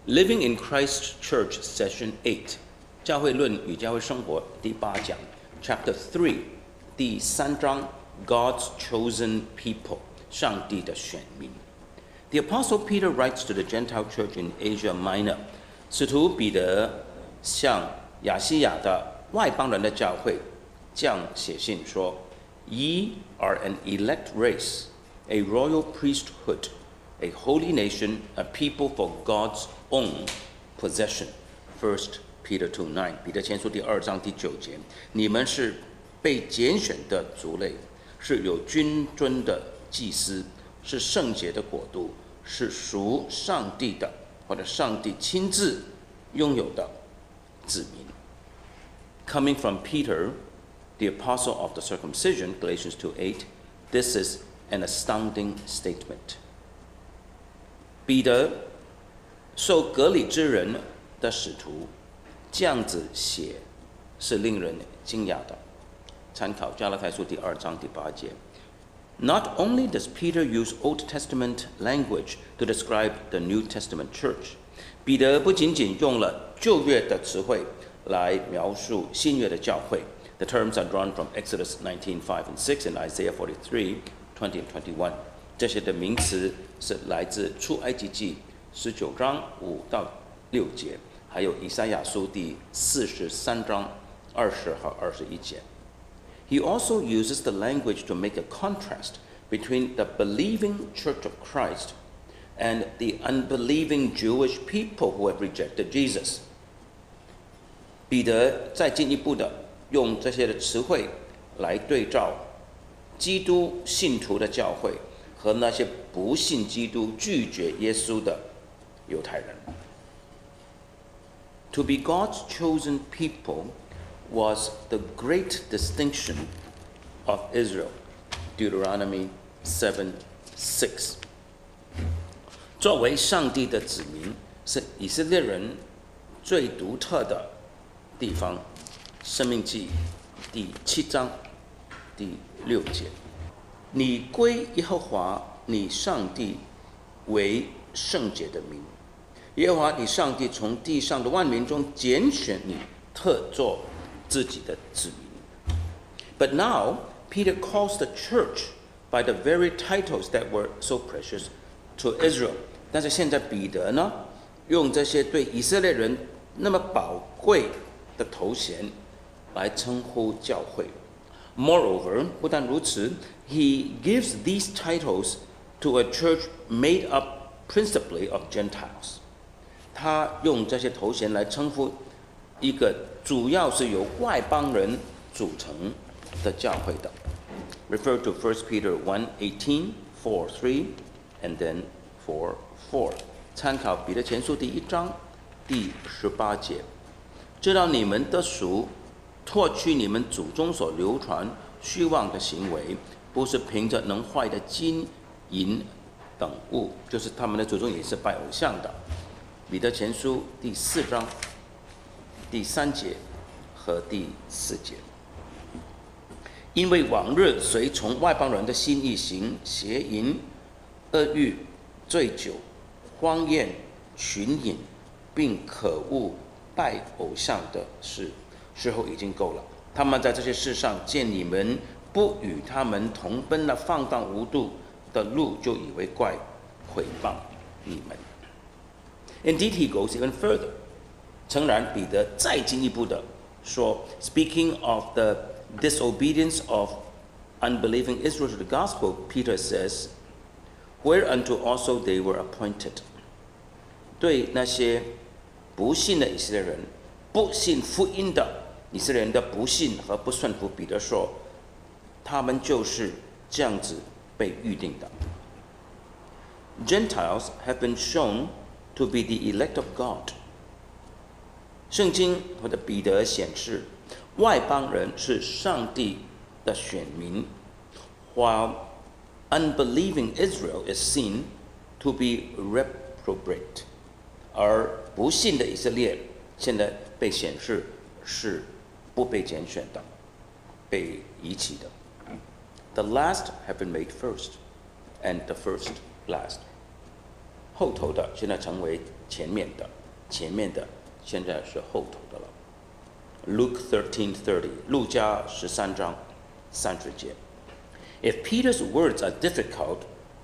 Living in Christ Church Session 8，教会论与教会生活第8讲 Chapter 3第3章 God's chosen people， 上帝的选民。The Apostle Peter writes to the Gentile church in Asia Minor， 使徒彼得向亚西亚的外邦人的教会这样写信说 ：Ye are an elect race, a royal priesthood, a holy nation, a people for God's own possession. 1 Peter 2:9， 彼得前书第2章第9节，你们是被拣选的族类，是有君尊的祭司，是圣洁的国度，是属上帝的，或者上帝亲自拥有的子民。Coming from Peter, the apostle of the circumcision, Galatians 2:8, this is an astounding statement. 彼得受割礼之人的使徒这样子写是令人惊讶的。参考加拉太书第2章第8节。Not only does Peter use Old Testament language to describe the New Testament church， 彼得不仅仅用了旧约的词汇来描述新约的教会。The terms are drawn from Exodus 19:5 and 6 and Isaiah 43:20 and 21。这些的名词是来自出埃及记19章5到6节，还有以赛亚书第43章20和21节。He also uses the language to make a contrast between the believing Church of Christ and the unbelieving Jewish people who have rejected Jesus。彼得再进一步的用这些的词汇来对照基督信徒的教会和那些不信基督、拒绝耶稣的犹太人。To be God's chosen people was the great distinction of Israel, Deuteronomy 7:6。作为上帝的子民，是以色列人最独特的地方。申命记第7章第6节，你归耶和华你上帝为圣洁的民，耶和华你上帝从地上的万民中拣选你，特作自己的子民。But now Peter calls the church by the very titles that were so precious to Israel。但是现在彼得呢，用这些对以色列人那么宝贵的头衔来称呼教会。Moreover， 不但如此 ，he gives these titles to a church made up principally of Gentiles。他用这些头衔来称呼一个主要是由外邦人组成的教会的。Refer to 1 Peter 1:18, 4:3, and then 4:4。参考彼得前书第1章第18节，知道你们的属，脱去你们祖宗所流传虚妄的行为，不是凭着能坏的金银等物，就是他们的祖宗也是拜偶像的。彼得前书第4章第3节和第4节。因为往日随从外邦人的心意行邪淫、恶欲、醉酒、荒宴、群饮，并可恶拜偶像的事，时候已经够了。他们在这些事上见你们不与他们同奔那放荡无度的路，就以为怪，毁谤你们。Indeed, he goes even further。诚然，彼得再进一步的说 ，Speaking of the disobedience of unbelieving Israel to the gospel, Peter says, "Whereunto also they were appointed." 对那些不信的以色列人，不信福音的以色列人的不信和不顺服，彼得说，他们就是这样子被预定的。Gentiles have been shown to be the elect of God。圣经或者彼得显示，外邦人是上帝的选民， while unbelieving Israel is seen to be reprobate。而不信的以色列现在被显示是不被拣选的，被遗弃的。The last have been made first, and the first last。后头的现在成为前面的。前面的，现在是后头的了。Luke 13:30，路加13章30节。If Peter's words are difficult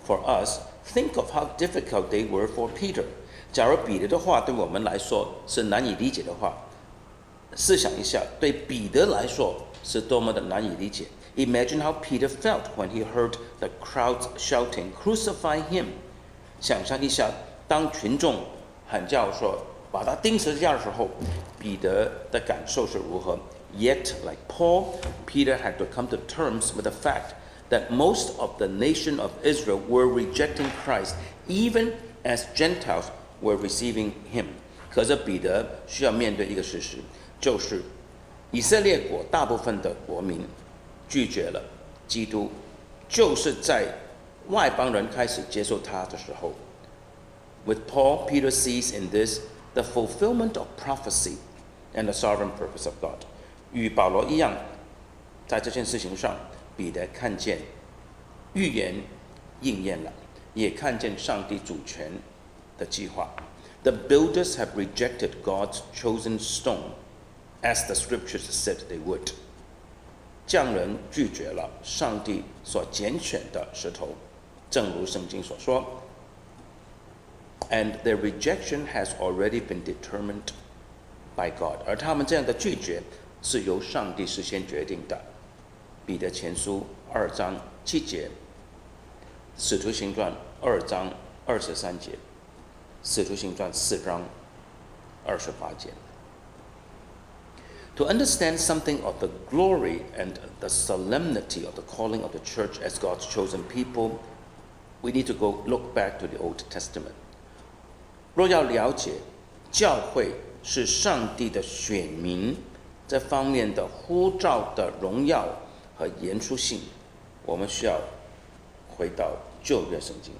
for us, think of how difficult they were for Peter. 假如彼得的话对我们来说是难以理解的话，试想一下，对彼得来说是多么的难以理解。Imagine how Peter felt when he heard the crowds shouting, "Crucify him!" 想象一下，当群众喊叫说把他钉十字架的时候，彼得的感受是如何 ？Yet, like Paul, Peter had to come to terms with the fact that most of the nation of Israel were rejecting Christ, even as Gentiles were receiving him. 可是彼得需要面对一个事实，就是以色列国大部分的国民拒绝了基督，就是在外邦人开始接受他的时候。With Paul, Peter sees in this the fulfillment of prophecy and the sovereign purpose of God. 与保罗一样，在这件事情上，彼得看见预言应验了，也看见上帝主权的计划。The builders have rejected God's chosen stone, as the scriptures said they would. 匠人拒绝了上帝所拣选的石头，正如圣经所说。And their rejection has already been determined by God. 而他们这样的拒绝是由上帝事先决定的。彼得前书2章7节，使徒行传2章23节，使徒行传4章28节。To understand something of the glory and the solemnity of the calling of the church as God's chosen people, we need to go look back to the Old Testament. 若要了解教会是上帝的选民这方面的呼召的荣耀和严肃性，我们需要回到旧约圣经。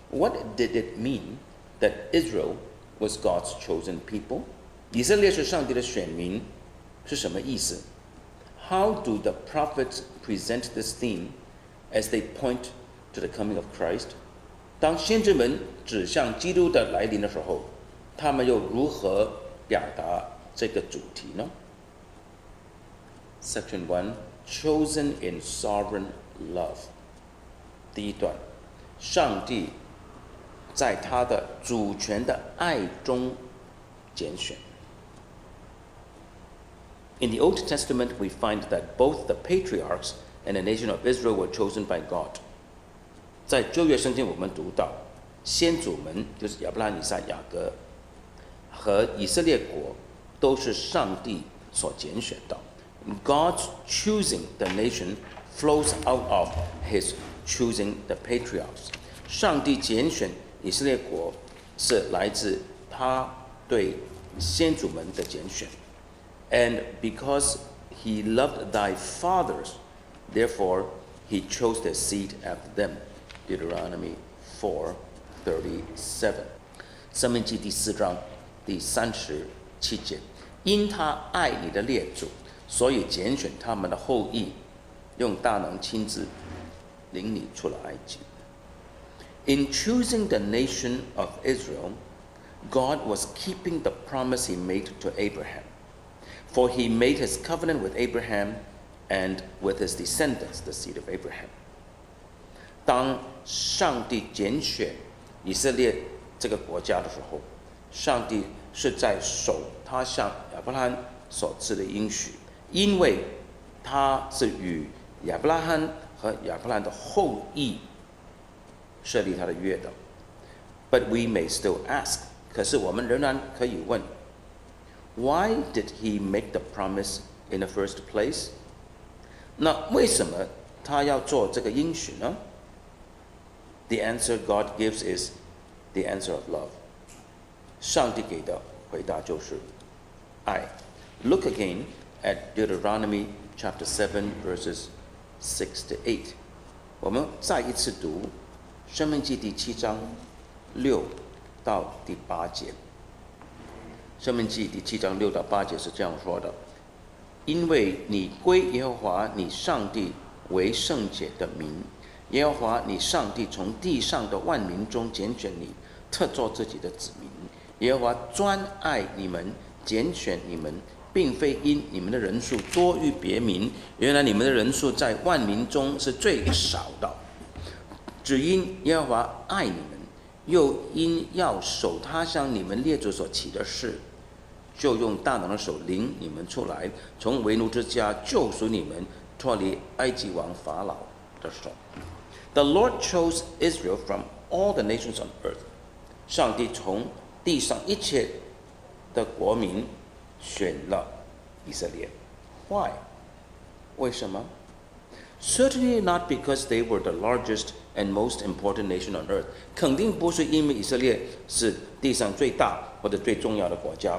What did it mean that Israel was God's chosen people? 以色列是上帝的选民是什么意思？ How do the prophets present this theme as they point to the coming of Christ? 当先知们指向基督的来临的时候，他们又如何表达这个主题呢？ Section 1 Chosen in sovereign love. 第一段，上帝在他的主权的爱中拣选。In the Old Testament, we find that both the patriarchs and the nation of Israel were chosen by God. 在旧约圣经，我们读到先祖们就是亚伯拉罕、以撒、雅各和以色列国都是上帝所拣选的。God's choosing the nation flows out of His choosing the patriarchs. 上帝拣选以色列国是来自他对先祖们的拣选。And because He loved thy fathers, therefore He chose their seed after them. Deuteronomy 4:37. 申命记第4章第37节，因他爱你的列祖，所以拣选他们的后裔，用大能亲自领你出了埃及。In choosing the nation of Israel, God was keeping the promise He made to Abraham. For He made His covenant with Abraham and with his descendants, the seed of Abraham. 当上帝拣选以色列这个国家的时候，上帝是在守他向亚伯拉罕所赐的应许，因为他是与亚伯拉罕和亚伯拉罕的后裔设立他的约的。But we may still ask， 可是我们仍然可以问 ，Why did He make the promise in the first place？ 那为什么他要做这个应许呢？ The answer God gives is the answer of love. 上帝给的回答就是爱。Look again at Deuteronomy chapter 7 verses 6 to 8. 我们再一次读申命记第7章6到第8节。申命记第7章6到8节是这样说的：因为你归耶和华你上帝为圣洁的民。耶和华你上帝从地上的万民中拣选你，特作自己的子民。耶和华专爱你们，拣选你们，并非因你们的人数多于别民，原来你们的人数在万民中是最少的，只因耶和华爱你们，又因要守他向你们列祖所起的事，就用大能的手领你们出来，从为奴之家救赎你们，脱离埃及王法老的手。The Lord chose Israel from all the nations on earth. 上帝从地上一切的国民选了以色列。Why? 为什么？ Certainly not because they were the largest and most important nation on earth. 肯定不是因为以色列是地上最大或者最重要的国家。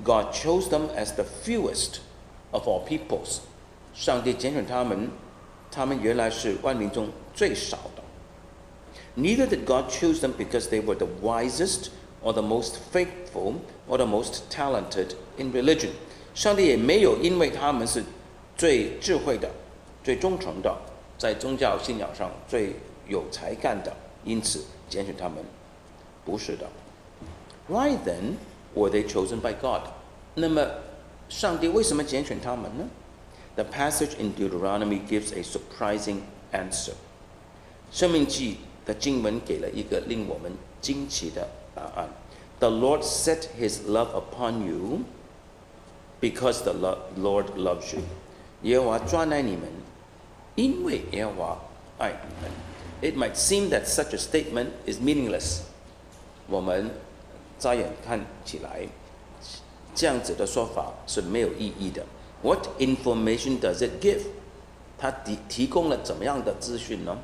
God chose them as the fewest of all peoples. 上帝拣选他们，他们原来是万民中最少的。Neither did God choose them because they were the wisest or the most faithful or the most talented in religion. 上帝也没有因为他们是最智慧的、最忠诚的，在宗教信仰上最有才干的，因此拣选他们。不是的。Why then were they chosen by God? 那么上帝为什么拣选他们呢？ The passage in Deuteronomy gives a surprising answer. 申命记的经文给了一个令我们惊奇的答案。The Lord set his love upon you because the Lord loves you. 耶和华专爱你们，因为耶和华爱你们。It might seem that such a statement is meaningless. 我们乍眼看起来，这样子的说法是没有意义的。What information does it give? 它提供了怎么样的资讯呢？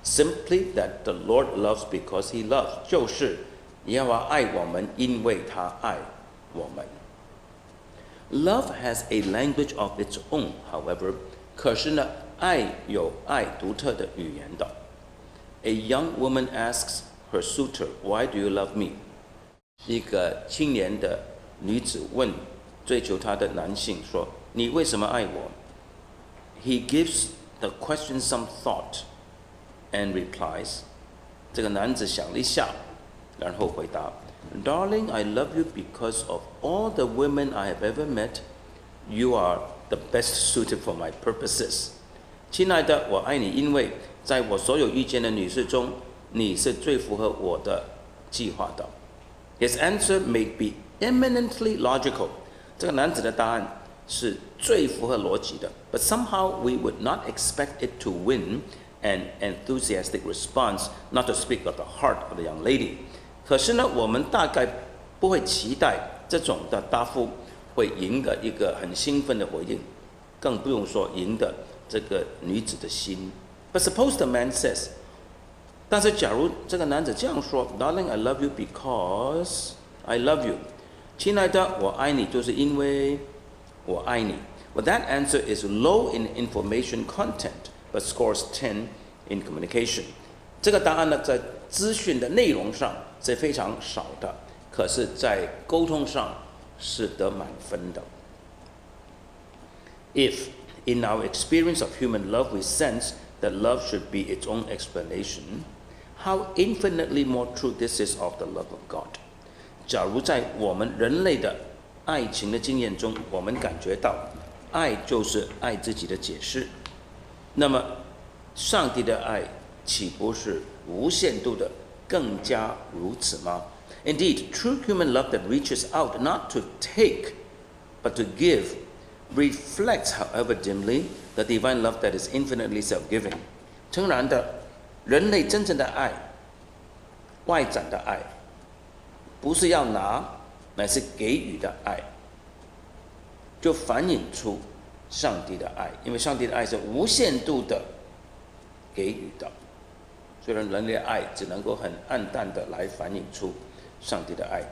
Simply that the Lord loves because he loves. 就是耶和华爱我们，因为他爱我们。Love has a language of its own, however. 可是呢，爱有爱独特的语言的。A young woman asks her suitor, "Why do you love me?" 一个青年的女子问追求她的男性说：“你为什么爱我？” He gives the question some thought and replies. 这个男子想了一下，然后回答 ：“Darling, I love you because of all the women I have ever met. You are the best suited for my purposes." 亲爱的，我爱你，因为在我所有遇见的女士中，你是最符合我的计划的。His answer may be eminently logical. 这个男子的答案是最符合逻辑的。But somehow we would not expect it to win an enthusiastic response, not to speak of the heart of the young lady. 可是呢，我们大概不会期待这种的答复会赢得一个很兴奋的回应，更不用说赢得这个女子的心。But suppose the man says, 但是假如这个男子这样说 ，Darling, I love you because I love you. 亲爱的，我爱你，就是因为我爱你。Well, that answer is low in information content, but scores 10 in communication. 这个答案呢，在资讯的内容上是非常少的，可是在沟通上是得满分的。If, in our experience of human love, we sense that love should be its own explanation, how infinitely more true this is of the love of God. 假如在我们人类的爱情的经验中，我们感觉到爱就是爱自己的解释，那么上帝的爱岂不是无限度的更加如此吗？ Indeed, true human love that reaches out not to take, but to give, reflects, however dimly, the divine love that is infinitely self-giving. 诚然的，人类真正的爱，外展的爱，不是要拿，乃是给予的爱，就反映出上帝的爱，因为上帝的爱是无限度的给予的。虽然人类的爱只能够很暗淡的来反映出上帝的爱，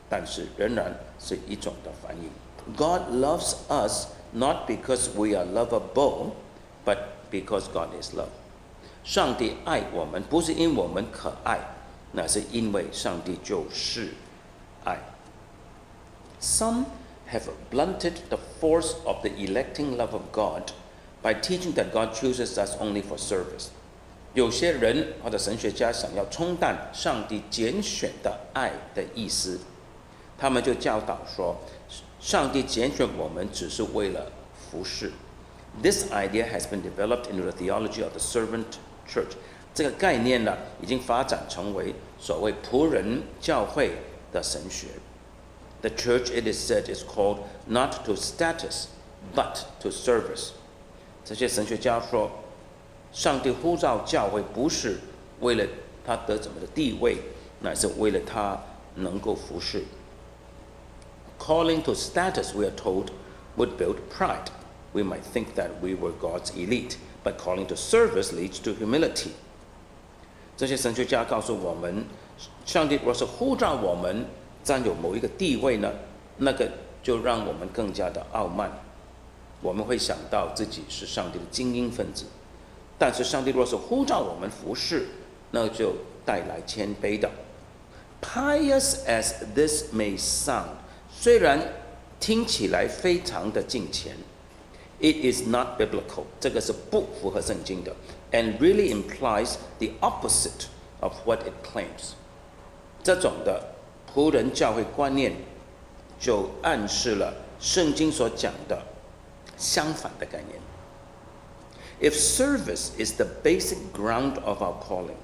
但是仍然是一种的反应。God loves us not because we are lovable, but because God is love. 上帝爱我们，不是因我们可爱，那是因为上帝就是爱。Some have blunted the force of the electing love of God by teaching that God chooses us only for service. 有些人或者神学家想要冲淡上帝拣选的爱的意思，他们就教导说，上帝拣选我们只是为了服事。This idea has been developed into the theology of the servant church. 这个概念呢，已经发展成为所谓仆人教会的神学。The church, it is said, is called not to status, but to service. 这些神学家说，上帝呼召教会不是为了他得怎么的地位，乃是为了他能够服事。Calling to status, we are told, would build pride. We might think that we were God's elite, but calling to service leads to humility. 这些神学家告诉我们，上帝若是呼召我们占有某一个地位呢，那个就让我们更加的傲慢。我们会想到自己是上帝的菁英分子。但是上帝若是呼召我们服事，那就带来谦卑的。Pious as this may sound, 虽然听起来非常的敬虔 ，it is not biblical. 这个是不符合圣经的 ，and really implies the opposite of what it claims. 这种的仆人教会观念，就暗示了圣经所讲的相反的概念。If service is the basic ground of our calling,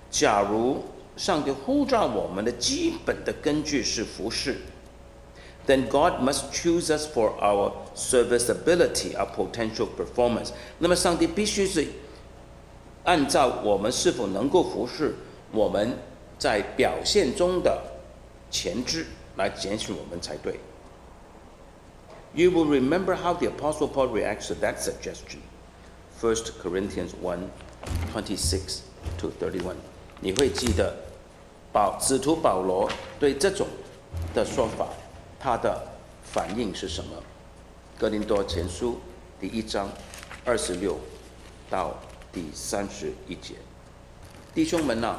假如上帝呼召我们的基本的根据是服事 then God must choose us for our serviceability, our potential performance. 那么上帝必须是按照我们是否能够服事，我们在表现中的潜质来拣选我们才对。You will remember how the Apostle Paul reacts to that suggestion. 1 Corinthians 1:26 to 31， 你会记得使徒保罗对这种的说法，他的反应是什么？哥林多前书第1章26到第31节。弟兄们啊，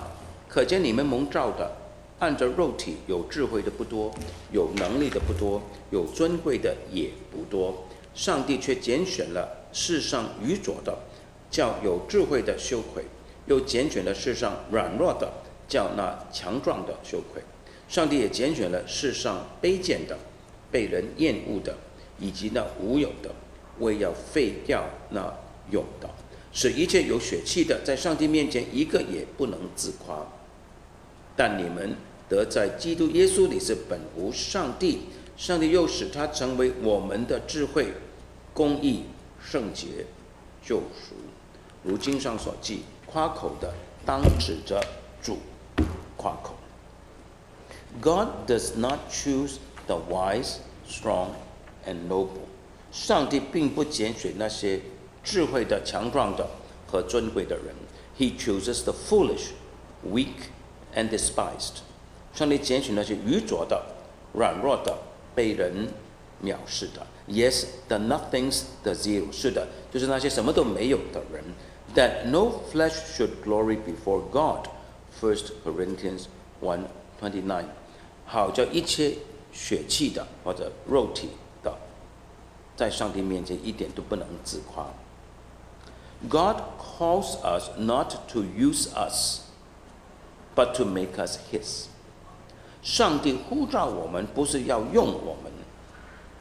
可见你们蒙召的，按着肉体有智慧的不多，有能力的不多，有尊贵的也不多。上帝却拣选了世上愚拙的，叫有智慧的羞愧；又拣选了世上软弱的，叫那强壮的羞愧。上帝也拣选了世上卑贱的、被人厌恶的，以及那无有的，为要废掉那有的，使一切有血气的，在上帝面前一个也不能自夸。但你们得在基督耶稣里是本无上帝，上帝又使他成为我们的智慧、公义、圣洁、救赎。如经上所记，夸口的当指着主夸口。God does not choose the wise, strong, and noble. 上帝并不拣选那些智慧的、强壮的和尊贵的人。He chooses the foolish, weak, and despised. 上帝拣选那些愚拙的、软弱的、被人藐视的。Yes, the nothings, the zero. 是的，就是那些什么都没有的人。That no flesh should glory before God. 1 Corinthians 1:29. 好叫一切血气的或者肉体的，在上帝面前一点都不能自夸。God calls us not to use us, but to make us His. 上帝呼召我们，不是要用我们，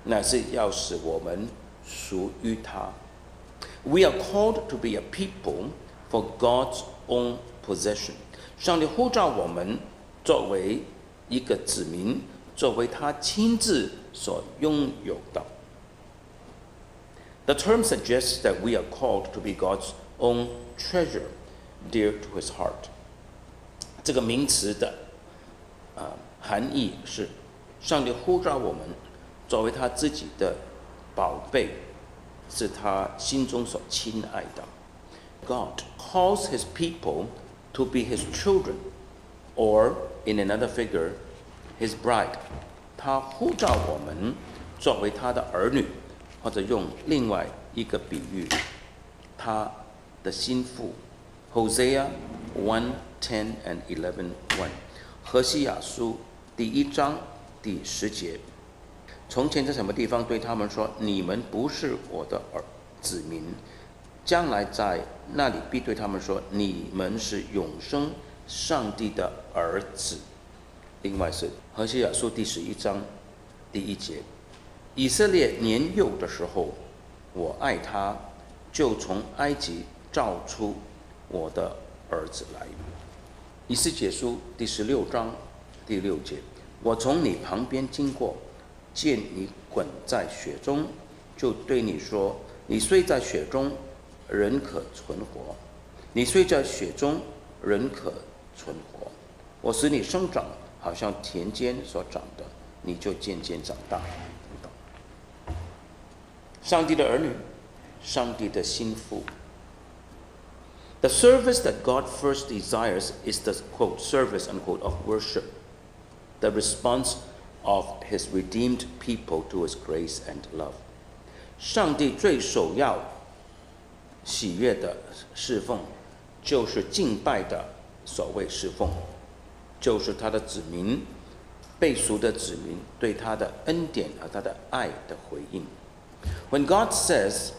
乃是要使我们属于他。We are called to be a people for God's own possession. 上帝呼召我们作为一个子民，作为他亲自所拥有的。The term suggests that we are called to be God's own treasure, dear to His heart. 这个名词的含义是，上帝呼召我们作为他自己的宝贝，是他心中所亲爱的。God calls His people to be His children, or in another figure, His bride. 他呼召我们作为他的儿女，或者用另外一个比喻，他的心腹。Hosea 1:10 and 11:1， 何西雅书第1章第10节。从前在什么地方对他们说：“你们不是我的子民。”将来在那里必对他们说：你们是永生上帝的儿子。另外是何西阿书第11章第1节：以色列年幼的时候，我爱他，就从埃及召出我的儿子来。以斯帖书第16章第6节：我从你旁边经过，见你滚在血中，就对你说：你虽在血中，人可存活；你虽在血中，人可存活。我使你生长，好像田间所长的，你就渐渐长大。等等。上帝的儿女，上帝的心腹。The service that God first desires is the quote service unquote of worship, the response of His redeemed people to His grace and love. 上帝最首要喜悦的侍奉，就是敬拜的所谓侍奉，就是他的子民，被赎的子民对他的恩典和他的爱的回应。When God says,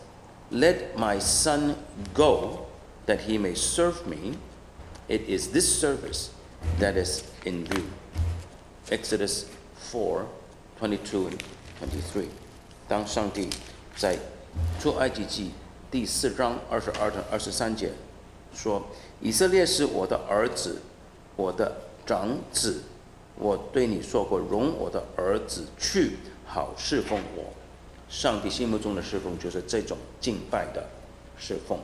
"Let my son go, that he may serve me," it is this service that is in view. Exodus 4:22 and 23. 当上帝在出埃及记第4章22到23节说：以色列是我的儿子，我的长子，我对你说过，容我的儿子去，好侍奉我。上帝心目中的侍奉就是这种敬拜的侍奉。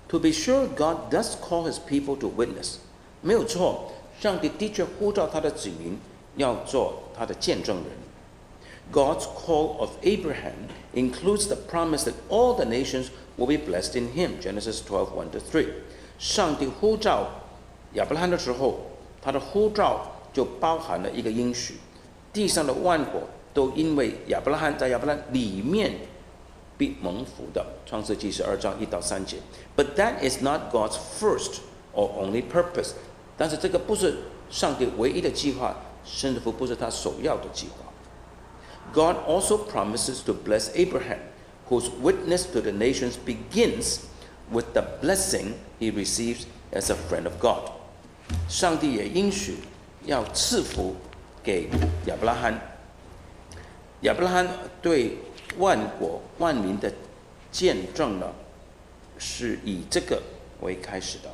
To be sure, God does call His people to witness. 没有错，上帝的确呼召他的子民要做他的见证人。God's call of Abraham includes the promise that all the nations will be blessed in him, Genesis 12:1-3. 上帝呼召亚伯拉罕的时候，他的呼召就包含了一个应许，地上的万国都因为亚伯拉罕在亚伯拉罕里面必蒙福的，创世纪12章1到3节。But that is not God's first or only purpose. 但是这个不是上帝唯一的计划，甚至乎不是他首要的计划。God also promises to bless Abraham, whose witness to the nations begins with the blessing he receives as a friend of God. 上帝也应许要赐福给亚伯拉罕。亚伯拉罕对万国万民的见证呢，是以这个为开始的，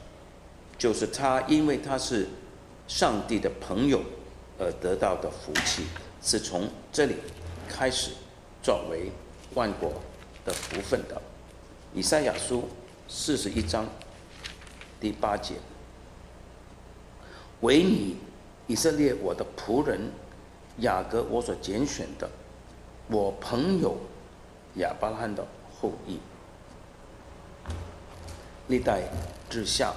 就是他因为他是上帝的朋友而得到的福气，是从这里开始作为万国的福分的。以赛亚书41章第8节：唯你以色列我的仆人，雅各我所拣选的，我朋友亚伯拉罕的后裔。历代志下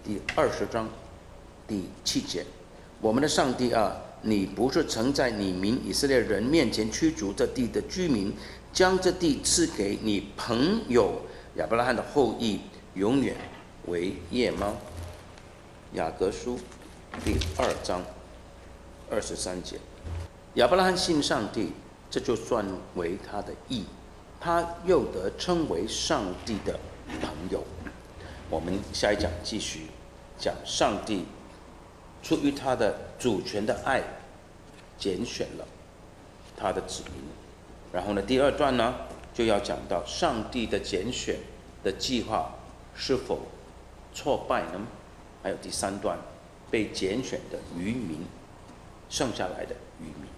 第20章第7节：我们的上帝啊，你不是曾在你民以色列人面前驱逐这地的居民，将这地赐给你朋友亚伯拉罕的后裔，永远为业吗？雅各书第2章23节：亚伯拉罕信上帝，这就算为他的义，他又得称为上帝的朋友。我们下一讲继续讲上帝出于他的主权的爱拣选了他的子民。然后呢，第2段呢就要讲到上帝的拣选的计划是否挫败呢？还有第3段被拣选的渔民，剩下来的渔民。